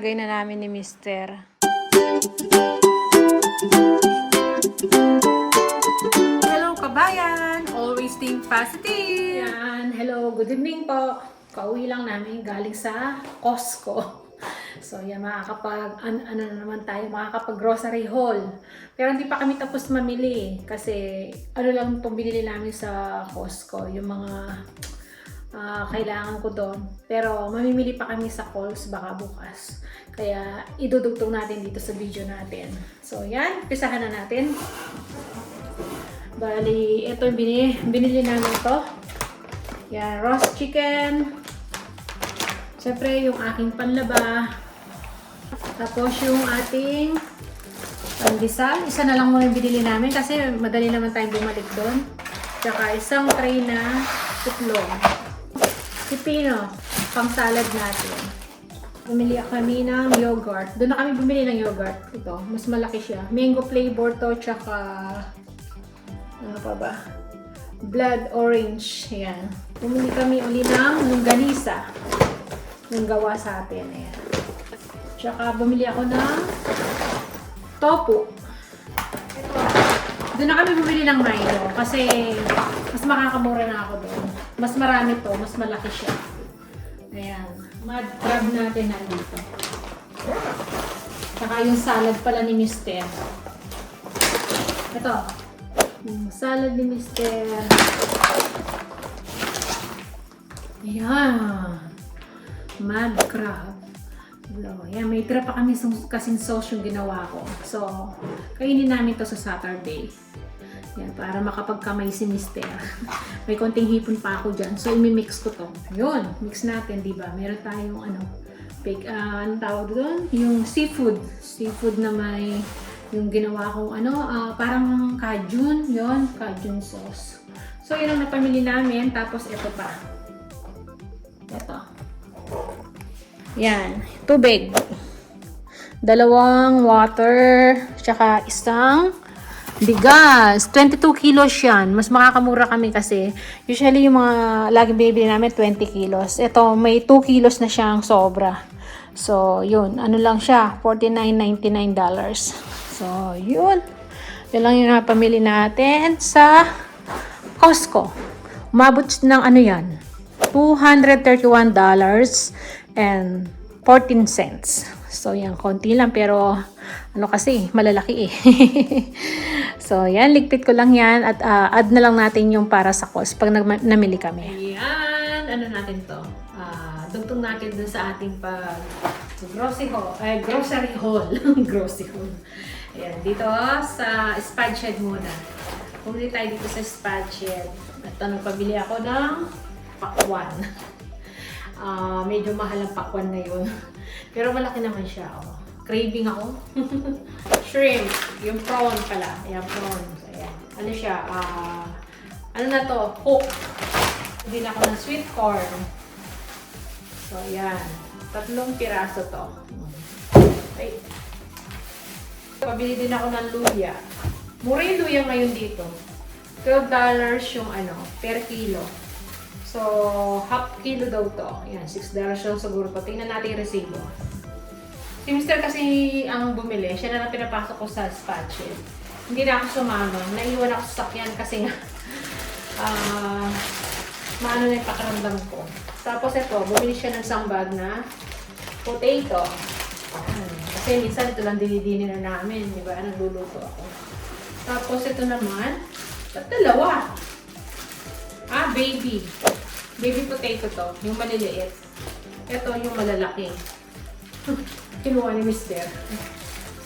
nilagay na namin ni Mister. Hello kabayan! Always think positive! Yan. Hello, good evening po. Kauwi lang namin galing sa Costco. So yan, ano na naman tayo, makakapag-grocery haul. Pero hindi pa kami tapos mamili kasi ano lang itong binili namin sa Costco, yung mga kailangan ko doon. Pero mamimili pa kami sa Kohl's baka bukas. Kaya idudugtong natin dito sa video natin. So yan, pisahan na natin. Bali, ito yung binili namin to. Yan, roast chicken. Siyempre, yung aking panlaba. Tapos yung ating pandesal. Isa na lang muna yung binili namin kasi madali naman tayong bumalik doon. Tsaka isang tray na tutlong. Pipino, pang salad natin. Bumili kami ng yogurt. Doon na kami bumili ng yogurt. Ito, mas malaki siya. Mango flavor to, tsaka ano pa ba? Blood orange. Ayan. Bumili kami uli ng longganisa. Yung gawa sa atin. Ayan. Tsaka bumili ako ng tofu. Ito. Doon na kami bumili ng Milo. Kasi mas makakamura na ako doon. Mas marami to. Mas malaki siya. Ayan. Mud crab natin nandito. Tsaka yung salad pala ni Mister. Ito. Yung salad ni Mister. Ayan. Mud crab. Ayan, may tira pa kami kasing sauce yung ginawa ko. So, kainin namin to sa Saturday. Yan, para makapagkamay si Mister. May konting hipon pa ako dyan. So, imi-mix ko to. Yun, mix natin, di ba? Meron tayong anong tawag doon? Yung seafood. Seafood na may yung ginawa kong parang cajun. Yun, cajun sauce. So, yun ang napamili namin. Tapos, ito pa. Ito. Yan, tubig. 2 water, tsaka isang bigas. 22 kilos yan. Mas makakamura kami kasi usually yung mga laging binibili namin 20 kilos. Ito, may 2 kilos na siyang sobra. So, yun. Ano lang siya? $49.99. So, yun. Yun lang yung napamili natin sa Costco. Umabot ng ano yan? $231.14. So, yan. Konti lang. Pero, ano kasi, malalaki eh. So, yan. Ligpit ko lang yan. At add na lang natin yung para sa cost pag namili kami. Ayan. Ano natin to? Dugtong natin dun sa ating grocery haul. Grocery haul. Grocery haul. Ayan. Dito sa Spad Shed muna. Pumili tayo dito sa Spad Shed. At pabili ako ng pakwan. Medyo mahal ang pakwan na yun. Pero malaki naman siya. Oh. Craving ako. Shrimp. Yung prawn pala. Ayan, prawn. Ayan. Ano siya? Ano na to? Cook. Hindi na ako ng sweet corn. So, ayan. 3 piraso to. Ay. Pabili din ako ng luya. Mura yung luya ngayon dito. $12 yung per kilo. So, half kilo daw to. Ayan, $6 lang siguro. Tingnan natin yung resibo. Si Mister kasi ang bumili. Siya na lang pinapasok ko sa Spad Shed. Hindi na ako sumama. Naiwan ako sa sakyan kasi nga maano na yung pakiramdam ko. Tapos ito, bumili siya ng isang bag na potato. Kasi minsan ito lang dinidinin na namin. Diba? Nagluluto ako. Tapos ito naman, dalawa. Baby. Baby potato to. Yung maliliit. Ito yung malalaki. Kinuha ni Mister.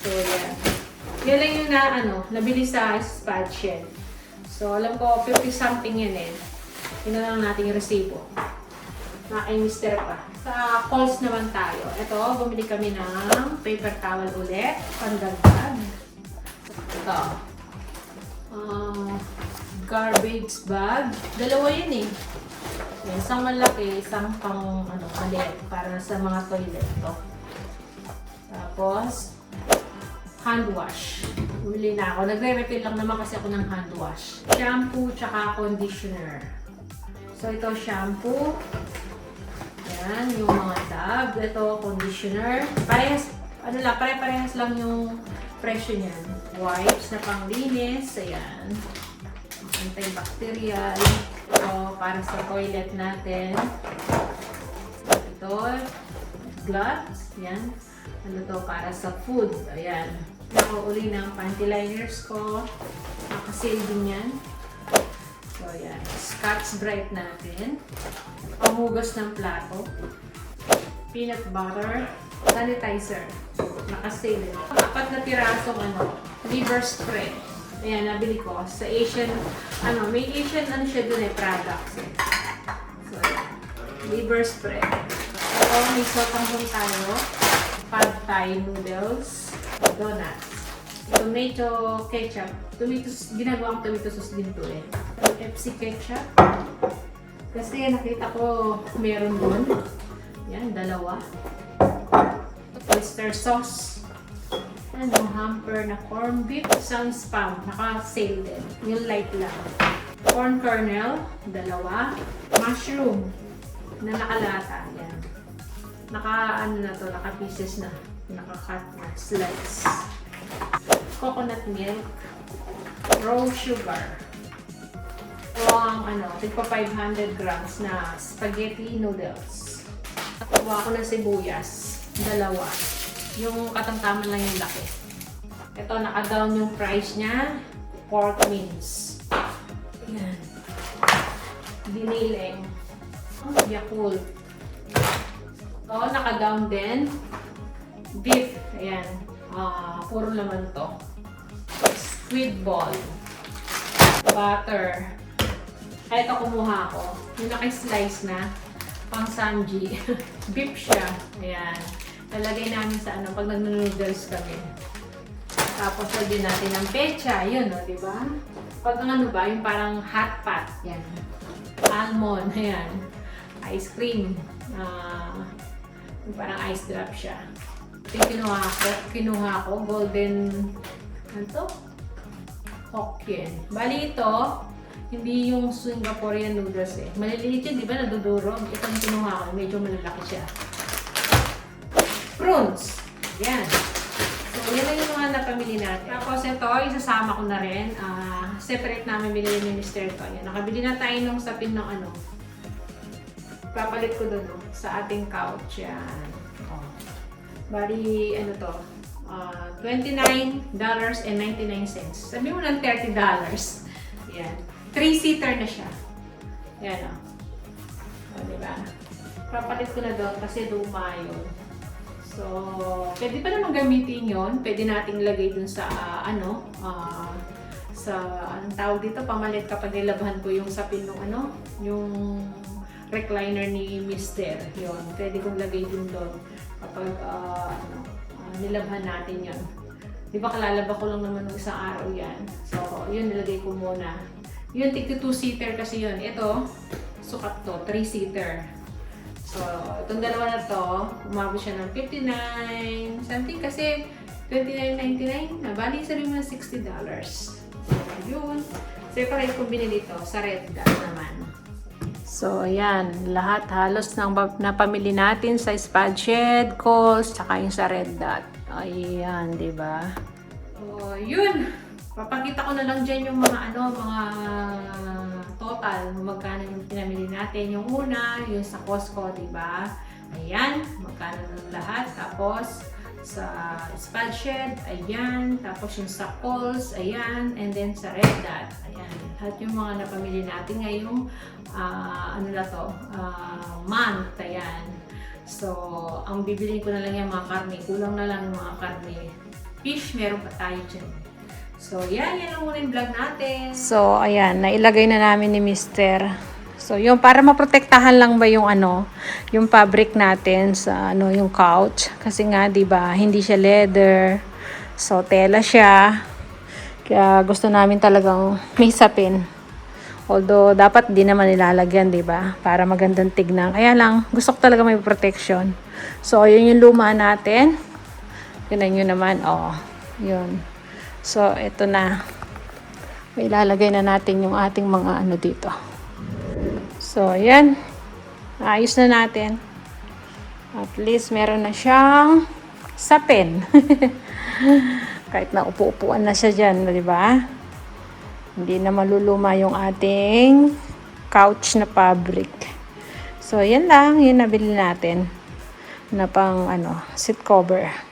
So, yan. Yan lang yung nabili sa Spad Shed. So, alam ko, 50 something yan eh. Yun na lang natin yung resibo. Na kay Mister pa. Sa Kohl's naman tayo. Ito, bumili kami ng paper towel ulit. Pandagdag. Ito. Garbage bag. Dalawa yun eh. Isang malaki, isang pang maliit para sa mga toilet to. Tapos hand wash. Bumili na ako. Nagre-refill lang naman kasi ako ng hand wash. Shampoo tsaka conditioner. So ito shampoo. Ayan. Ayan, yung mga tab. Ito, conditioner. Parehas, pare-parehas lang yung presyo niyan. Wipes na panglinis. Ayan. Antibacterial. Ito, para sa toilet natin. Ito, gloves. Ayan. Ano to, para sa food. Ayan. Nakauli ng panty liners ko. Nakasale din yan. So, ayan. Scotch Brite natin. Panghugas ng plato. Peanut butter. Sanitizer. Nakasale. 4 na pirasong liver spread. Ayan, nabili ko. Sa Asian, may Asian siya dun products. So, ayan. Liver spread. Ito, may sotanghong tayo. Pad Thai noodles. Donuts. Tomato ketchup. Ginagawang tomato sauce din to eh. Pepsi ketchup. Kasi nakita ko meron doon. Yan, 2. Oyster sauce. Hamper na corn beef. Isang spam. Naka-sale din. Yung light lang. Corn kernel. 2. Mushroom. Na nakalata. Yan. Naka-pieces na. Naka-cut na. Slice. Coconut milk. Raw sugar. Ito ang tigpa 500 grams na spaghetti noodles. Kuha ko ng sibuyas. 2. Yung katamtaman lang yung laki. Ito, naka-down yung price niya. Pork mince. Ayan. Diniling. Yakult. Ito, naka-down din. Beef. Ayan. Puro laman to. Squid ball. Butter. Ay, ito kumuha ko. Yung naki-slice na. Pang samji. Beef siya. Ayan. Lalagay namin sa pag nag-noodles kami. Tapos lagyan natin ng pecha. Yun, diba? Pag yung parang hot pot. Yan. Almond. Ayan. Ice cream. Yung parang ice drop siya. Ito kinuha ko. Golden, Hokkien. Bali ito, hindi yung Singaporean noodles eh. Maliliit yun, di ba? Nadudurog. Ito yung kinuha ko. Medyo malalaki siya. Prunes. Yan. So, yan lang yung mga napamili natin. Tapos ito, isasama ko na rin. Separate namin binili ni Mr. to. Yan. Nakabili na tayo ng sapin ng papalit ko doon sa ating couch. Yan. Bali, $29.99. Sabi mo ng $30. Yan. 3-seater na siya. Yan diba? Papalit ko na doon kasi luma yun. So, pwede pa naman gamitin yun. Pwede nating lagay dun sa, anong tawag dito, pamalit kapag nilabhan ko yung sapin ng yung recliner ni Mr. Yun. Pwede kong lagay din doon kapag, nilabhan natin yun. Di ba kalalaba ko lang naman ng isang araw yan. So, yun nilagay ko muna. Yun, tig 2-seater kasi yun. Ito, sukat to, 3-seater. So, itong dalawa na to, umabot siya ng 59 something kasi $29.99. Nabali sa rin ng $60. So, yun. Separate ko binili ito sa Red Dot naman. So, ayan. Lahat halos ng napamili natin sa Spadched, Kohl's, tsaka yung sa Red Dot. Ayan, diba? So, yun. Papakita ko na lang dyan yung mga total, magkano yung pinamili natin. Yung una, yung sa Costco, diba? Ayan, magkano ng lahat. Tapos, sa Spadched, ayan. Tapos yung sa Kohl's, ayan. And then sa Red Dot, ayan. Lahat yung mga napamili natin ngayong, month, ayan. So, ang bibiliin ko na lang yung mga karne. Kulang na lang yung mga karne. Fish, meron pa tayo dyan. So, yan lang muna yung vlog natin. So, ayan, nailagay na namin ni Mr. So, yung para maprotektahan lang ba yung yung fabric natin sa yung couch. Kasi nga, 'di ba, hindi siya leather. So, tela siya. Kaya gusto namin talagang may sapin. Although, dapat di naman nilalagyan, 'di ba? Para magandang tignan. Kaya lang, gusto ko talaga may protection. So, yun yung luma natin. Yun naman, yun. So, ito na. Ilalagay na natin yung ating mga dito. So, ayan. Ayos na natin. At least meron na siyang sapin. Kahit na upo-upuan na siya dyan, di ba? Hindi na maluluma yung ating couch na fabric. So, yan lang. Yun nabili natin na pang seat cover.